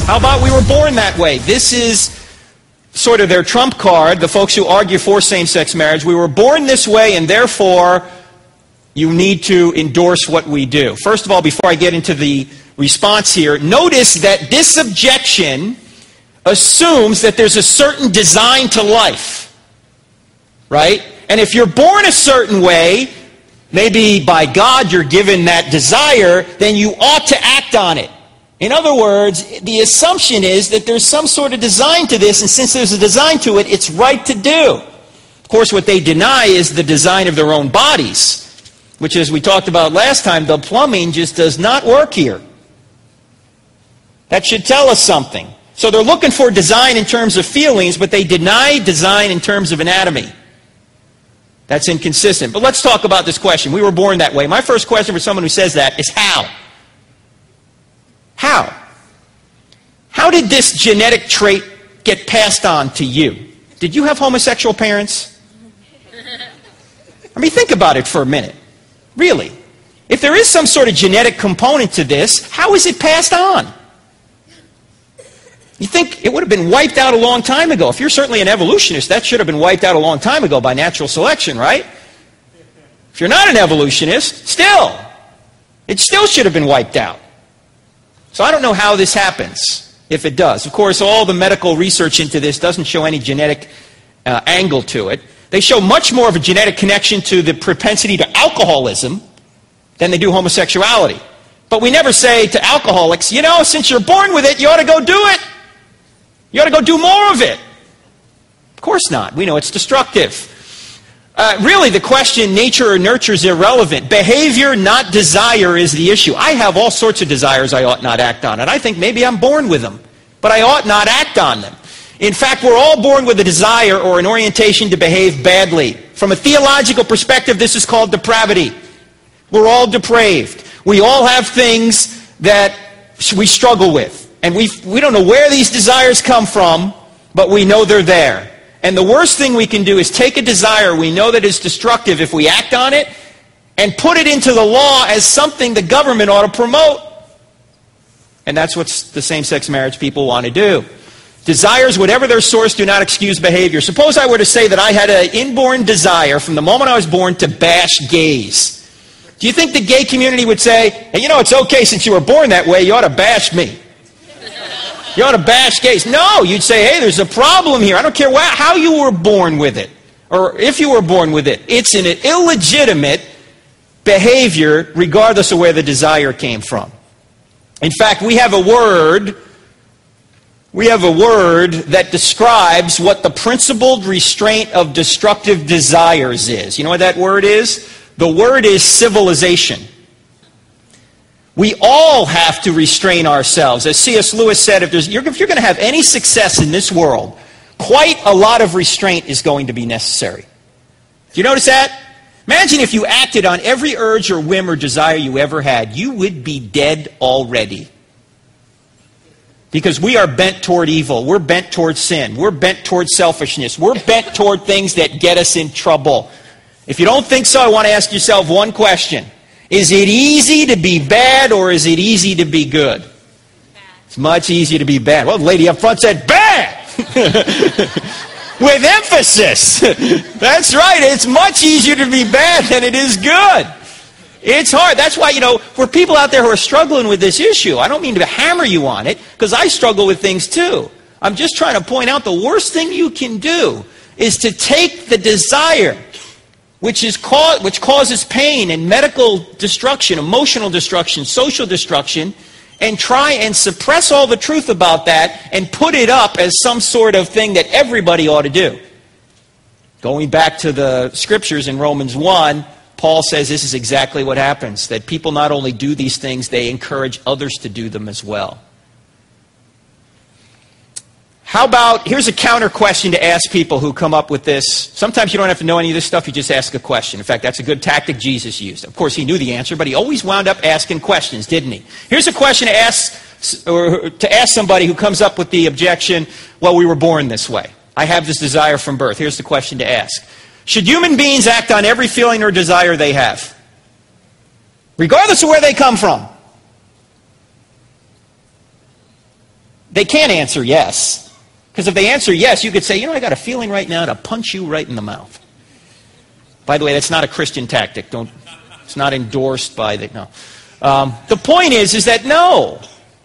How about we were born that way? This is sort of their trump card, the folks who argue for same-sex marriage. We were born this way, and therefore you need to endorse what we do. First of all, before I get into the response here, notice that this objection assumes that there's a certain design to life, right? And if you're born a certain way, maybe by God you're given that desire, then you ought to act on it. In other words, the assumption is that there's some sort of design to this, and since there's a design to it, it's right to do. Of course, what they deny is the design of their own bodies, which, as we talked about last time, the plumbing just does not work here. That should tell us something. So they're looking for design in terms of feelings, but they deny design in terms of anatomy. That's inconsistent. But let's talk about this question. We were born that way. My first question for someone who says that is how? How? How did this genetic trait get passed on to you? Did you have homosexual parents? I mean, think about it for a minute. Really. If there is some sort of genetic component to this, how is it passed on? You think it would have been wiped out a long time ago. If you're certainly an evolutionist, that should have been wiped out a long time ago by natural selection, right? If you're not an evolutionist, it still should have been wiped out. So I don't know how this happens, if it does. Of course, all the medical research into this doesn't show any genetic angle to it. They show much more of a genetic connection to the propensity to alcoholism than they do homosexuality. But we never say to alcoholics, you know, since you're born with it, you ought to go do it. You ought to go do more of it. Of course not. We know it's destructive. Really, the question, nature or nurture, is irrelevant. Behavior, not desire, is the issue. I have all sorts of desires I ought not act on, and I think maybe I'm born with them, but I ought not act on them. In fact, we're all born with a desire or an orientation to behave badly. From a theological perspective, this is called depravity. We're all depraved. We all have things that we struggle with. And we don't know where these desires come from, but we know they're there. And the worst thing we can do is take a desire we know that is destructive if we act on it and put it into the law as something the government ought to promote. And that's what the same-sex marriage people want to do. Desires, whatever their source, do not excuse behavior. Suppose I were to say that I had an inborn desire from the moment I was born to bash gays. Do you think the gay community would say, hey, you know, it's okay since you were born that way, you ought to bash me? You ought to bash gays. No, you'd say, hey, there's a problem here. I don't care how you were born with it, or if you were born with it. It's an illegitimate behavior regardless of where the desire came from. In fact, we have a word that describes what the principled restraint of destructive desires is. You know what that word is? The word is civilization. We all have to restrain ourselves. As C.S. Lewis said, if you're going to have any success in this world, quite a lot of restraint is going to be necessary. Do you notice that? Imagine if you acted on every urge or whim or desire you ever had. You would be dead already. Because we are bent toward evil. We're bent toward sin. We're bent toward selfishness. We're bent toward things that get us in trouble. If you don't think so, I want to ask yourself one question. Is it easy to be bad, or is it easy to be good? Bad. It's much easier to be bad. Well, the lady up front said, bad! With emphasis. That's right. It's much easier to be bad than it is good. It's hard. That's why, for people out there who are struggling with this issue, I don't mean to hammer you on it, because I struggle with things too. I'm just trying to point out the worst thing you can do is to take the desire, which causes pain and medical destruction, emotional destruction, social destruction, and try and suppress all the truth about that and put it up as some sort of thing that everybody ought to do. Going back to the scriptures in Romans 1, Paul says this is exactly what happens, that people not only do these things, they encourage others to do them as well. How about, here's a counter question to ask people who come up with this. Sometimes you don't have to know any of this stuff, you just ask a question. In fact, that's a good tactic Jesus used. Of course, he knew the answer, but he always wound up asking questions, didn't he? Here's a question to ask somebody who comes up with the objection, well, we were born this way. I have this desire from birth. Here's the question to ask. Should human beings act on every feeling or desire they have, regardless of where they come from? They can't answer yes. Because if they answer yes, you could say, you know, I got a feeling right now to punch you right in the mouth. By the way, that's not a Christian tactic. It's not endorsed by the, no. The point is that no.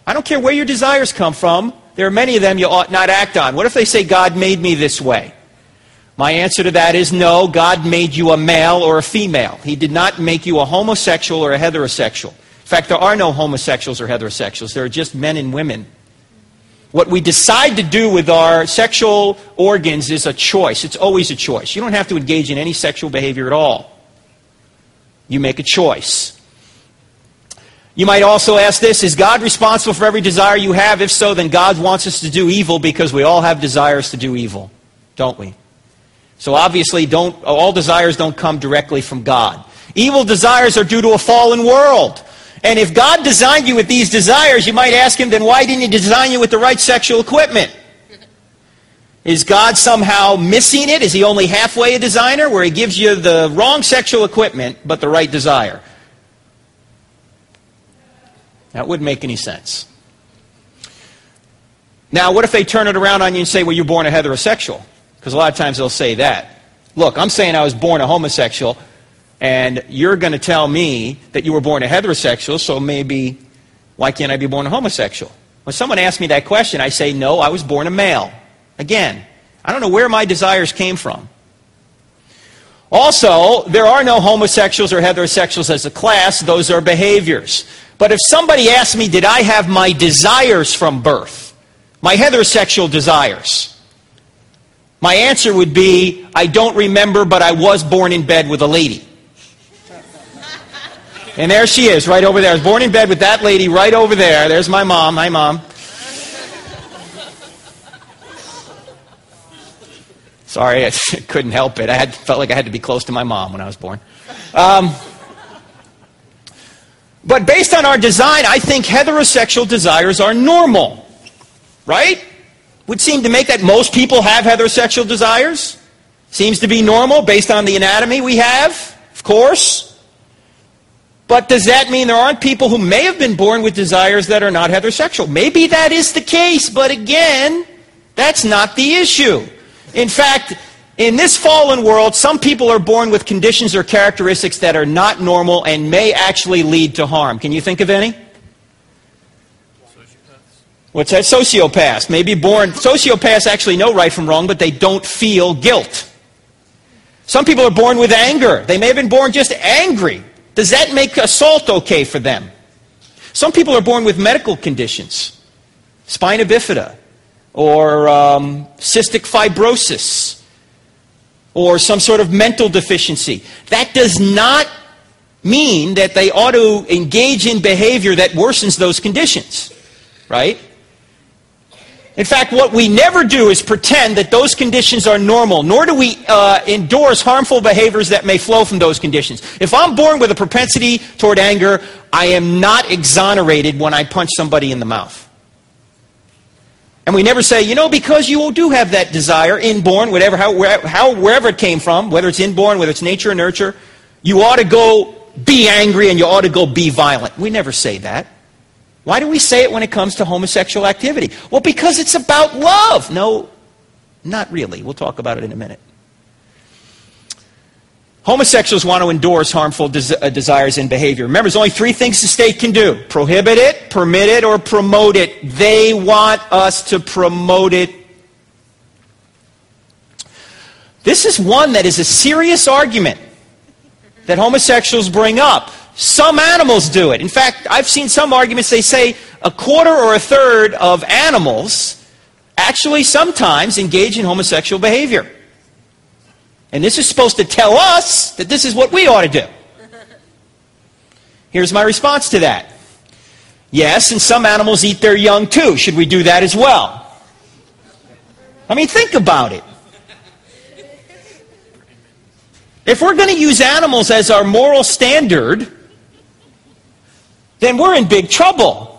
I don't care where your desires come from. There are many of them you ought not act on. What if they say, God made me this way? My answer to that is no, God made you a male or a female. He did not make you a homosexual or a heterosexual. In fact, there are no homosexuals or heterosexuals. There are just men and women. What we decide to do with our sexual organs is a choice. It's always a choice. You don't have to engage in any sexual behavior at all. You make a choice. You might also ask this, is God responsible for every desire you have? If so, then God wants us to do evil because we all have desires to do evil, don't we? So obviously, all desires don't come directly from God. Evil desires are due to a fallen world. And if God designed you with these desires, you might ask him, then why didn't he design you with the right sexual equipment? Is God somehow missing it? Is he only halfway a designer where he gives you the wrong sexual equipment but the right desire? That wouldn't make any sense. Now, what if they turn it around on you and say, well, you're born a heterosexual? Because a lot of times they'll say that. Look, I'm saying I was born a homosexual, and you're going to tell me that you were born a heterosexual, so maybe, why can't I be born a homosexual? When someone asks me that question, I say, no, I was born a male. Again, I don't know where my desires came from. Also, there are no homosexuals or heterosexuals as a class. Those are behaviors. But if somebody asks me, did I have my desires from birth? My heterosexual desires? My answer would be, I don't remember, but I was born in bed with a lady. And there she is, right over there. I was born in bed with that lady right over there. There's my mom. Hi, Mom. Sorry, I couldn't help it. Felt like I had to be close to my mom when I was born. But based on our design, I think heterosexual desires are normal. Right? Would seem to make that most people have heterosexual desires. Seems to be normal based on the anatomy we have, of course. But does that mean there aren't people who may have been born with desires that are not heterosexual? Maybe that is the case, but again, that's not the issue. In fact, in this fallen world, some people are born with conditions or characteristics that are not normal and may actually lead to harm. Can you think of any? What's that? Sociopaths. Maybe born. Sociopaths actually know right from wrong, but they don't feel guilt. Some people are born with anger. They may have been born just angry. Does that make assault okay for them? Some people are born with medical conditions. Spina bifida. Or cystic fibrosis. Or some sort of mental deficiency. That does not mean that they ought to engage in behavior that worsens those conditions. Right? In fact, what we never do is pretend that those conditions are normal, nor do we endorse harmful behaviors that may flow from those conditions. If I'm born with a propensity toward anger, I am not exonerated when I punch somebody in the mouth. And we never say, you know, because you do have that desire, inborn, wherever it came from, whether it's inborn, whether it's nature or nurture, you ought to go be angry and you ought to go be violent. We never say that. Why do we say it when it comes to homosexual activity? Well, because it's about love. No, not really. We'll talk about it in a minute. Homosexuals want to endorse harmful desires and behavior. Remember, there's only three things the state can do. Prohibit it, permit it, or promote it. They want us to promote it. This is one that is a serious argument that homosexuals bring up. Some animals do it. In fact, I've seen some arguments, they say a quarter or a third of animals actually sometimes engage in homosexual behavior. And this is supposed to tell us that this is what we ought to do. Here's my response to that. Yes, and some animals eat their young too. Should we do that as well? I mean, think about it. If we're going to use animals as our moral standard, then we're in big trouble.